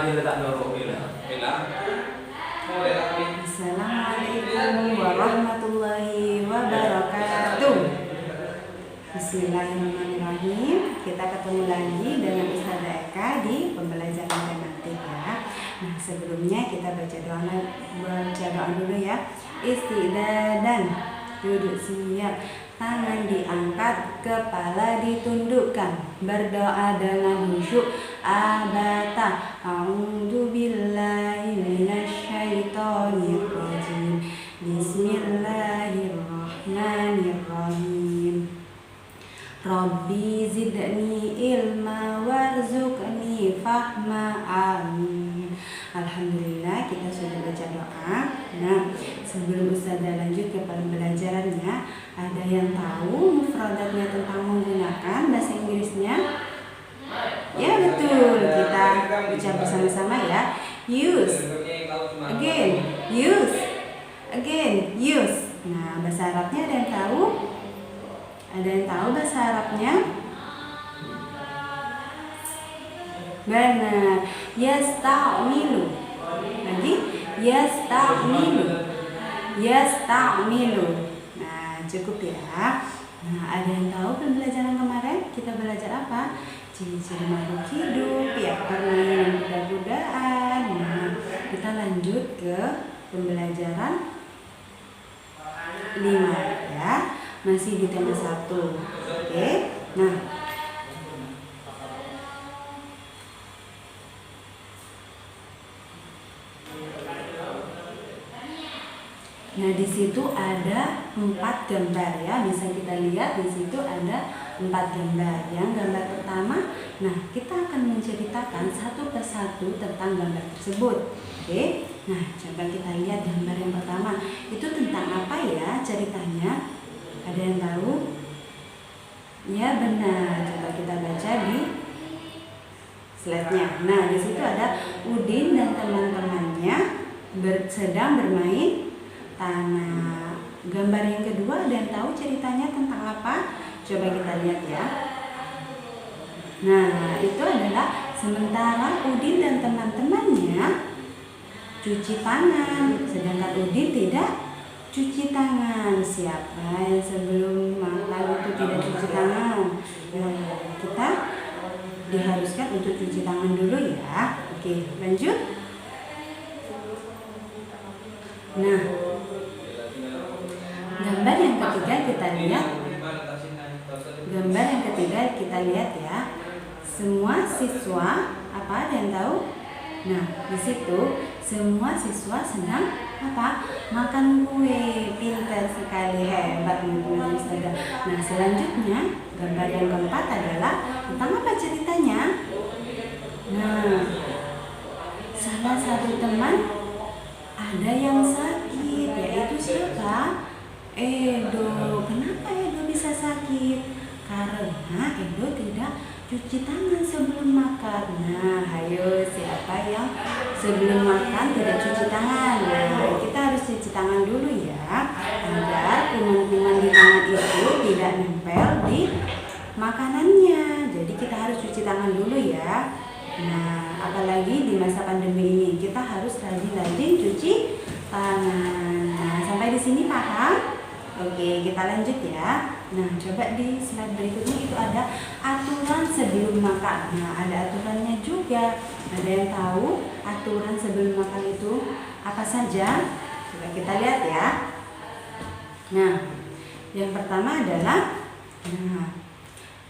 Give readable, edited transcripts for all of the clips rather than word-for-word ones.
Assalamualaikum warahmatullahi wabarakatuh. Bismillahirrahmanirrahim. Kita ketemu lagi dengan Ustazah Eka di pembelajaran tematik ya. Nah, sebelumnya kita baca doa dulu ya. Isti'dadan, duduk siap, tangan diangkat, kepala ditundukkan, berdoa dengan khusyuk. Abata, a'udzubillahi minasyaitonirrajim. Bismillahirrahmanirrahim. Rabbi zidni ilma warzuqni fahma, amin. Alhamdulillah, kita sudah baca doa. Nah, sebelum Ustazah lanjut ke pembelajarannya, ada yang tahu mufradatnya tentang menggunakan bahasa Inggrisnya? Ya betul, kita ucap bersama-sama ya. Use, again, use, again, use. Nah, bahasa Arabnya ada yang tahu? Ada yang tahu bahasa Arabnya? Benar, yasta'milu. Lagi, yasta'milu, yasta'milu. Nah, cukup ya. Nah, ada yang tahu pembelajaran kemarin kita belajar apa? Ciri-ciri makhluk hidup, ya, permainan kuda-kudaan. Nah, kita lanjut ke pembelajaran 5 ya. Masih di tema 1. Oke. Nah, di situ ada 4 gambar ya. Bisa kita lihat di situ ada 4 gambar. Yang gambar pertama, nah kita akan menceritakan satu persatu tentang gambar tersebut. Oke. Nah, coba kita lihat gambar yang pertama. Itu tentang apa ya ceritanya? Ada yang tahu? Ya benar. Coba kita baca di slide-nya. Nah, di situ ada Udin dan teman-temannya sedang bermain tanah. Gambar yang kedua, ada yang tahu ceritanya tentang apa? Coba kita lihat ya. Nah, itu adalah sementara Udin dan teman-temannya cuci tangan, sedangkan Udin tidak cuci tangan. Siapa yang sebelum makan itu tidak cuci tangan? Nah, kita diharuskan untuk cuci tangan dulu ya. Oke, lanjut. Nah, gambar yang ketiga kita lihat. Gambar yang ketiga kita lihat ya. Semua siswa, apa ada yang tahu? Nah, di situ semua siswa sedang apa? Makan kue. Pintar sekali, hebat teman-teman Ustazah. Nah, selanjutnya gambar yang keempat adalah tentang apa ceritanya? Nah, salah satu teman ada yang sakit, yaitu siapa? Edo. Kenapa Edo bisa sakit? Karena Edo tidak cuci tangan sebelum makan. Nah, ayo siapa yang sebelum makan tidak cuci tangan? Nah, kita harus cuci tangan dulu ya, agar kuman-kuman di tangan itu tidak nempel di makanannya. Jadi kita harus cuci tangan dulu ya. Nah, apalagi di masa pandemi ini kita harus rajin-rajin cuci tangan. Nah, sampai di sini paham? Oke, kita lanjut ya. Nah, coba di slide berikutnya itu ada aturan sebelum makan. Nah, ada aturannya juga. Ada yang tahu aturan sebelum makan itu apa saja? Coba kita lihat ya. Nah, yang pertama adalah,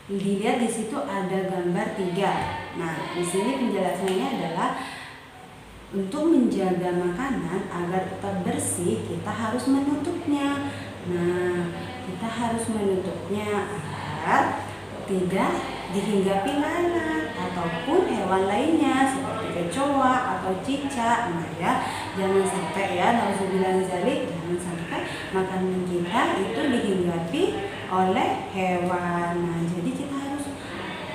dilihat di situ ada gambar 3. Nah, di sini penjelasannya adalah untuk menjaga makanan agar tetap bersih, kita harus menutupnya. Nah, kita harus menutupnya agar tidak dihinggapi lalat ataupun hewan lainnya seperti kecoa atau cicak. Nah ya, jangan sampai ya, nauzubillah min dzalik, jangan sampai makanan kita itu dihinggapi oleh hewan. Nah, jadi kita harus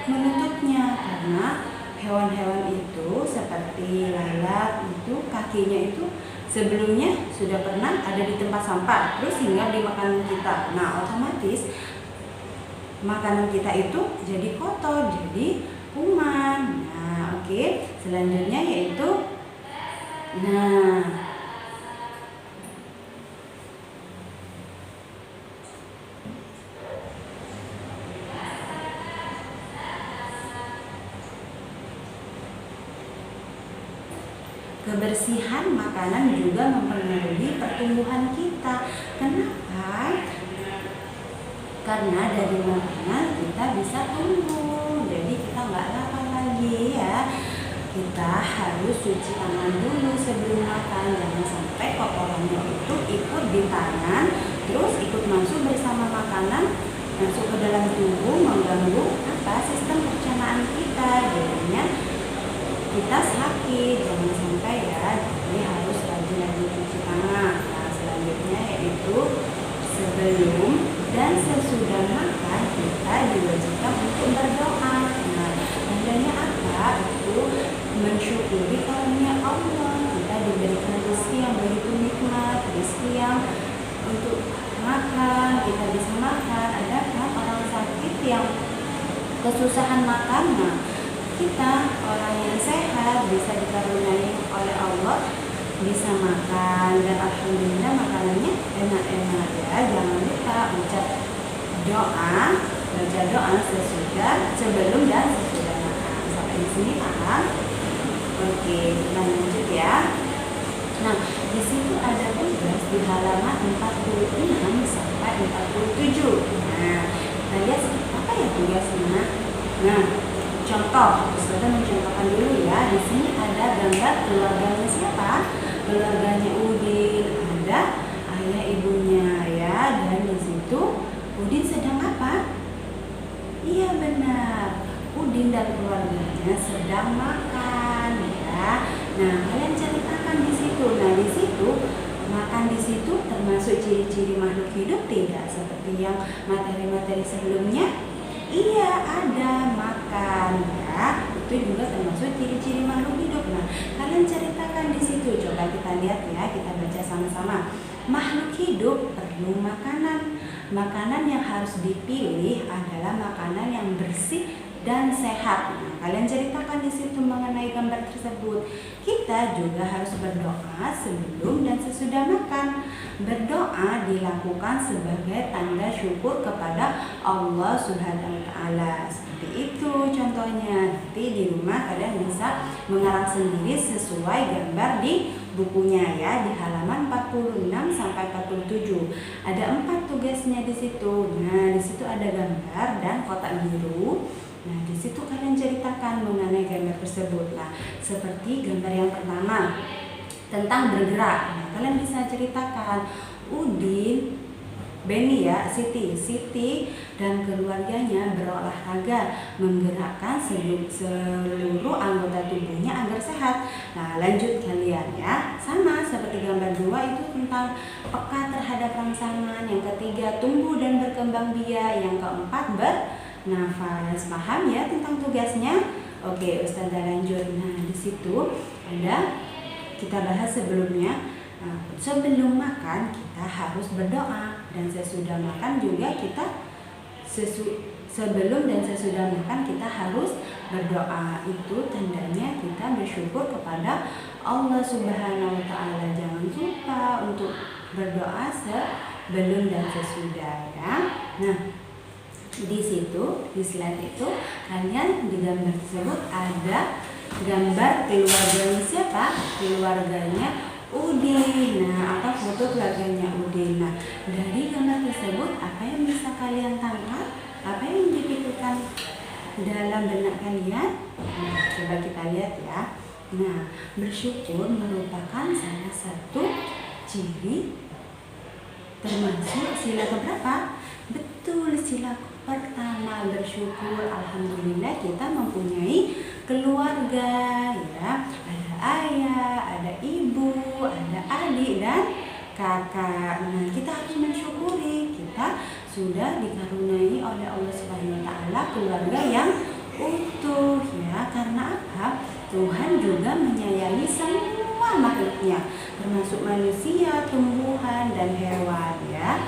menutupnya karena hewan-hewan itu seperti lalat itu kakinya itu sebelumnya sudah pernah ada di tempat sampah, terus hinggap di makanan kita. Nah, otomatis makanan kita itu jadi kotor, jadi kuman. Nah, Oke, selanjutnya yaitu nah, kebersihan makanan juga mempengaruhi pertumbuhan kita. Kenapa? Karena dari makanan kita bisa tumbuh. Jadi kita nggak lapar lagi ya. Kita harus cuci tangan dulu sebelum makan. Jangan sampai kotorannya itu ikut di tangan, terus ikut masuk bersama makanan, masuk ke dalam tubuh, mengganggu sistem pencernaan kita. Jadinya kita sakit. Jangan sampai ya. Jadi harus rajin-rajin cuci tangan. Nah, selanjutnya yaitu sebelum dan sesudah makan kita diwajibkan untuk berdoa. Nah, tandanya apa? Itu mensyukuri karunia Allah. Kita diberikan rezeki yang begitu nikmat, rezeki yang untuk makan, kita bisa makan. Ada kan orang sakit yang kesusahan makan? Nah, kita orang yang sehat bisa dikaruniai oleh Allah bisa makan, dan alhamdulillah makanannya enak-enak ya. Jangan lupa baca doa sesudah, sebelum dan sesudah makan. Sampai di sini paham? Oke, kita lanjut ya. Nah, di situ ada tugas di halaman 46 sampai 47. Nah, kita lihat apa ya tugasnya. Nah, contoh, Ustazah mencontohkan dulu ya. Di sini ada gambar keluarganya siapa? Keluarganya Udin. Ada ayah ibunya ya. Dan di situ Udin sedang apa? Iya benar. Udin dan keluarganya sedang makan ya. Nah, kalian ceritakan di situ. Nah, di situ makan di situ termasuk ciri-ciri makhluk hidup tidak? Seperti yang materi-materi sebelumnya. Iya, ada makan ya. Itu juga termasuk ciri-ciri makhluk hidup. Nah, kalian ceritakan di situ. Coba kita lihat ya, kita baca sama-sama. Makhluk hidup perlu makanan. Makanan yang harus dipilih adalah makanan yang bersih dan sehat. Nah, kalian ceritakan di situ mengenai gambar tersebut. Kita juga harus berdoa sebelum dan sesudah makan. Berdoa dilakukan sebagai tanda syukur kepada Allah Subhanahu wa taala. Seperti itu contohnya. Nanti di rumah kalian bisa mengarang sendiri sesuai gambar di bukunya ya, di halaman 46 sampai 47. Ada 4 tugasnya di situ. Nah, di situ ada gambar dan kotak biru. Nah, di situ kalian ceritakan mengenai gambar tersebut. Nah, seperti gambar yang pertama tentang bergerak. Nah, kalian bisa ceritakan Udin, Beni ya, Siti dan keluarganya berolahraga, menggerakkan seluruh anggota tubuhnya agar sehat. Nah, lanjut kalian ya. Sama seperti gambar 2 itu tentang peka terhadap rangsangan. Yang ketiga tumbuh dan berkembang biak. Yang keempat bernafas. Paham ya tentang tugasnya? Oke, Ustazah lanjut. Nah, di situ ada kita bahas sebelumnya. Nah, sebelum makan kita harus berdoa, dan sesudah makan juga kita sebelum dan sesudah makan kita harus berdoa. Itu tandanya kita bersyukur kepada Allah Subhanahu wa taala. Jangan lupa untuk berdoa sebelum dan sesudah ya. Nah, di situ di slide itu kalian di gambar tersebut ada gambar keluarganya siapa? Keluarganya Udin. Nah, apa foto keluarganya Udin. Nah, dari gambar tersebut apa yang bisa kalian tangkap? Apa yang dipikirkan dalam benak kalian? Nah, coba kita lihat ya. Nah, bersyukur merupakan salah satu ciri termasuk sila keberapa? Betul, sila pertama. Bersyukur, alhamdulillah kita mempunyai keluarga ya. Ada ayah, ada ibu, ada adik dan kakak. Nah, kita harus mensyukuri kita sudah dikaruniai oleh Allah Subhanahu wa taala keluarga yang utuh ya. Karena apa? Tuhan juga menyayangi semua makhluknya, termasuk manusia, tumbuhan dan hewan ya.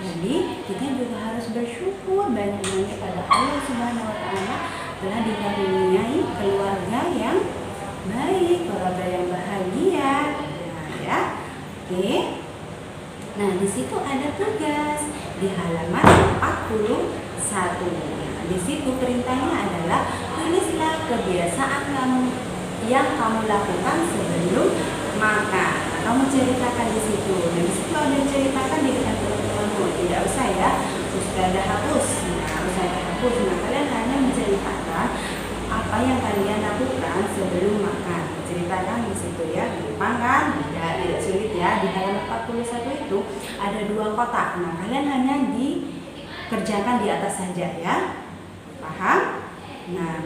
Jadi kita juga harus bersyukur banyak-banyak pada Allah Subhanahu wa taala telah dikaruniai keluarga yang baik, keluarga yang bahagia. Nah, ya. Oke. Nah, di situ ada tugas di halaman 41. Nah, di situ perintahnya adalah tulislah kebiasaan yang kamu lakukan sebelum makan. Nah, kamu ceritakan di situ. Dan di situ ada ceritakan di depan teman-temanmu. Tidak usah ya, sudah ada hapus. Nah, usah ada hapus. Nah, kalian hanya menceritakan apa yang kalian lakukan sebelum makan. Ceritakan di situ ya. Gampang kan? Tidak sulit ya. Di halaman 41 itu ada 2 kotak. Nah, kalian hanya dikerjakan di atas saja ya. Paham? Nah,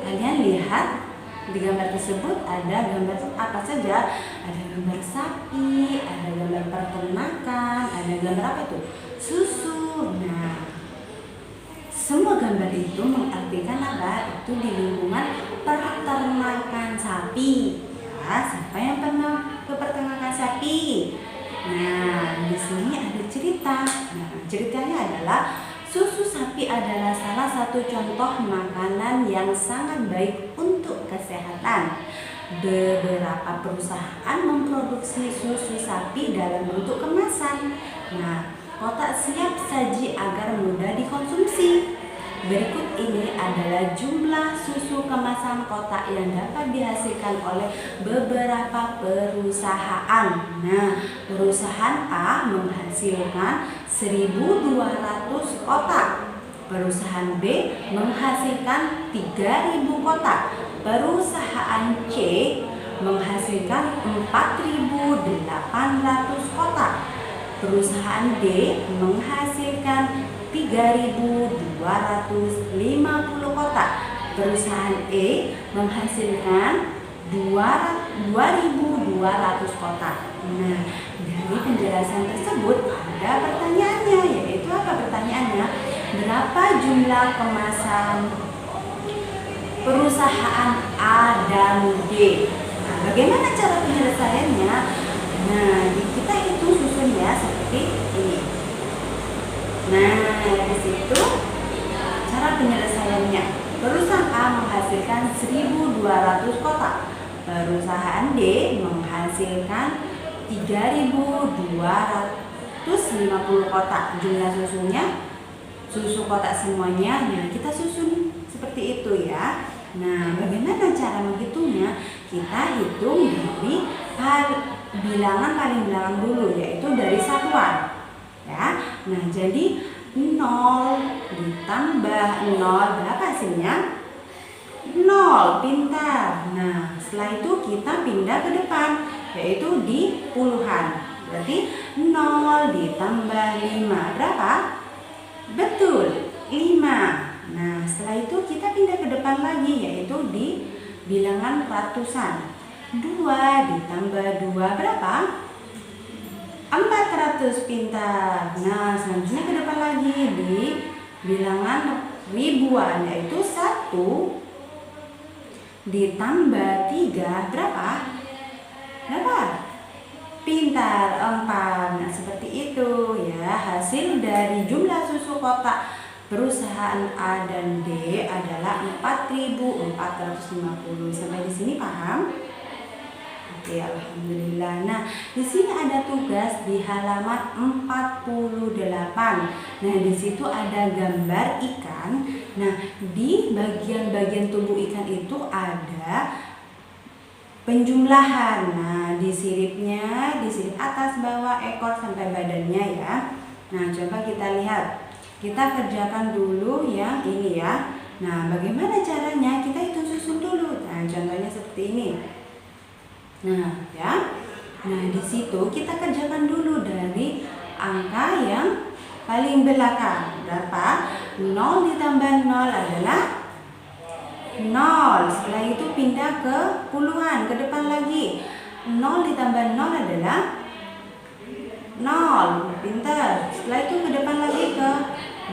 kalian lihat di gambar tersebut ada gambar apa saja? Ada gambar sapi, ada gambar peternakan, ada gambar apa itu? Susu. Nah, semua gambar itu mengartikan apa? Itu di lingkungan peternakan sapi. Ya, siapa yang pernah ke peternakan sapi? Nah, di sini ada cerita. Nah, ceritanya adalah susu sapi adalah salah satu contoh makanan yang sangat baik untuk kesehatan. Beberapa perusahaan memproduksi susu sapi dalam bentuk kemasan. Nah, kotak siap saji agar mudah dikonsumsi. Berikut ini adalah jumlah susu kemasan kotak yang dapat dihasilkan oleh beberapa perusahaan. Nah, perusahaan A menghasilkan 1.200 kotak. Perusahaan B menghasilkan 3.000 kotak. Perusahaan C menghasilkan 4.800 kotak. Perusahaan D menghasilkan 3.250 kotak. Perusahaan E menghasilkan 2.200 kotak. Nah, dari penjelasan tersebut ada pertanyaannya, yaitu apa pertanyaannya? Berapa jumlah kemasan perusahaan A dan D? Nah, bagaimana cara penyelesaiannya? Nah, kita hitung susunnya seperti ini. Nah, di situ cara penyelesaiannya. Perusahaan A menghasilkan 1.200 kotak. Perusahaan D menghasilkan 3.250 kotak. Jumlah susunya, susu kotak semuanya. Nah, kita susun seperti itu ya. Nah, bagaimana cara menghitungnya? Kita hitung dari bilangan paling belakang dulu, yaitu dari satuan. Ya, nah jadi 0 ditambah 0 berapa hasilnya? 0, pintar. Nah, setelah itu kita pindah ke depan, yaitu di puluhan. Berarti 0 ditambah 5 berapa? Betul, 5. Nah, setelah itu kita pindah ke depan lagi, yaitu di bilangan ratusan. 2 ditambah 2 berapa? 400, pintar. Nah, selanjutnya ke depan lagi di bilangan ribuan, yaitu 1 ditambah 3 berapa? Berapa? Pintar, 4. Nah, seperti itu ya. Hasil dari jumlah susu kotak perusahaan A dan D adalah 4.450. Sampai di sini paham? Oke, alhamdulillah. Nah, di sini ada tugas di halaman 48. Nah, di situ ada gambar ikan. Nah, di bagian-bagian tubuh ikan itu ada penjumlahan. Nah, di siripnya, di sirip atas, bawah, ekor sampai badannya ya. Nah, coba kita lihat. Kita kerjakan dulu yang ini ya. Nah, bagaimana caranya? Kita hitung susun dulu. Nah, contohnya seperti ini. Nah, ya. Nah, di situ kita kerjakan dulu dari angka yang paling belakang. Berapa? 0 ditambah 0 adalah 0. Setelah itu pindah ke puluhan, ke depan lagi. 0 ditambah 0 adalah 0. Pintar. Setelah itu ke depan lagi ke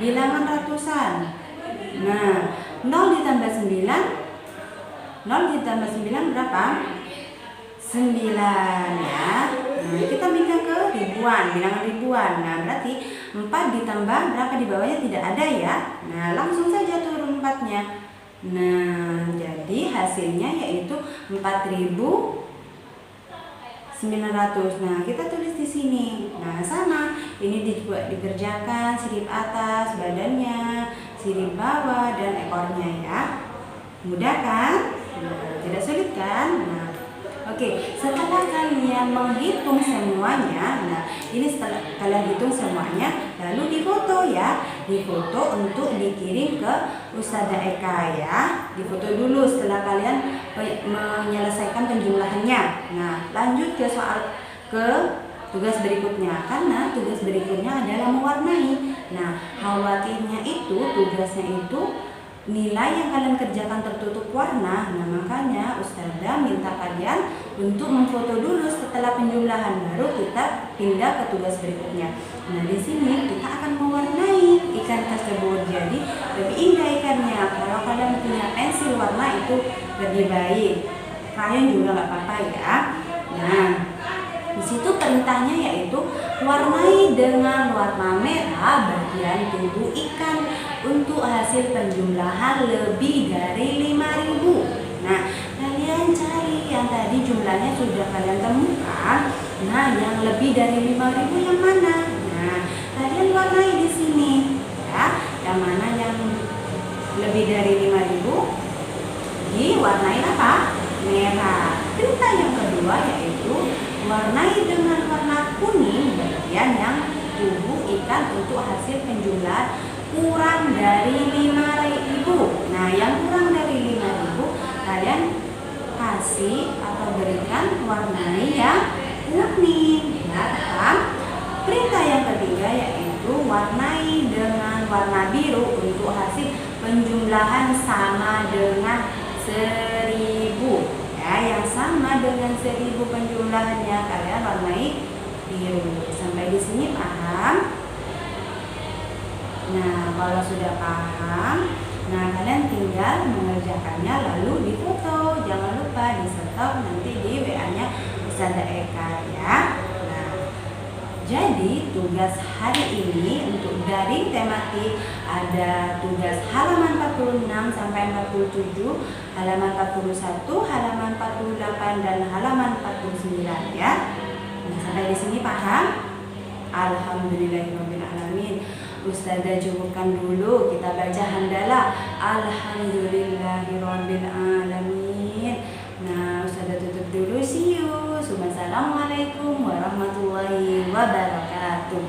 bilangan ratusan. Nah, 0 ditambah 9. 0 ditambah 9 berapa? 9 ya. Nah, kita bilang ke ribuan, bilangan ribuan. Nah, berarti 4 ditambah berapa di bawahnya tidak ada ya. Nah, langsung saja turun 4-nya. Nah, jadi hasilnya yaitu 4.900. Nah, kita tulis di sini. Nah, sama. Ini dikerjakan sirip atas, badannya, sirip bawah, dan ekornya ya. Mudah kan? Nah, tidak sulit kan? Nah, oke, setelah kalian menghitung semuanya, nah ini setelah kalian hitung semuanya, lalu difoto ya, difoto untuk dikirim ke Ustazah Eka ya. Difoto dulu setelah kalian menyelesaikan penjumlahannya. Nah, lanjut ke tugas berikutnya, karena tugas berikutnya adalah mewarnai. Nah, khawatirnya itu tugasnya itu nilai yang kalian kerjakan tertutup warna. Nah, makanya Ustazah minta kalian untuk memfoto dulu setelah penjumlahan, baru kita pindah ke tugas berikutnya. Nah, di sini kita akan mewarnai ikan tersebut jadi lebih indah ikannya. Kalau kalian punya pensil warna itu lebih baik, krayon juga nggak apa-apa ya. Nah, di situ perintahnya yaitu warnai dengan warna merah bagian tubuh ikan untuk hasil penjumlahan lebih dari 5.000. Nah, kalian cari yang tadi jumlahnya sudah kalian temukan. Nah, yang lebih dari 5.000 yang mana? Nah, kalian warnai di sini ya. Yang mana yang lebih dari 5.000? Diwarnai apa? Merah. Perintah yang kedua yaitu warnai dengan warna kuning bagian yang tubuh ikan untuk hasil penjumlahan kurang dari 5.000. Nah, yang kurang dari 5.000 kalian kasih atau berikan warnai yang kuning ya kan? Perintah yang ketiga yaitu warnai dengan warna biru untuk hasil penjumlahan sama dengan 1.000 ya, yang sama dengan 1.000 penjumlahannya kalian warnai biru. Sampai di sini paham? Nah, kalau sudah paham, nah kalian tinggal mengerjakannya lalu difoto. Jangan lupa di-stop nanti di WA-nya Ustazah Eka ya. Nah, jadi tugas hari ini untuk daring tematik ada tugas halaman 46 sampai 47, halaman 41, halaman 48 dan halaman 49 ya. Nah, sampai di sini paham? Alhamdulillahirabbil alamin. Ustazah cukupkan dulu, kita baca hamdalah. Alhamdulillahirabbil alamin. Nah, Ustazah tutup dulu. See you. Assalamualaikum warahmatullahi wabarakatuh.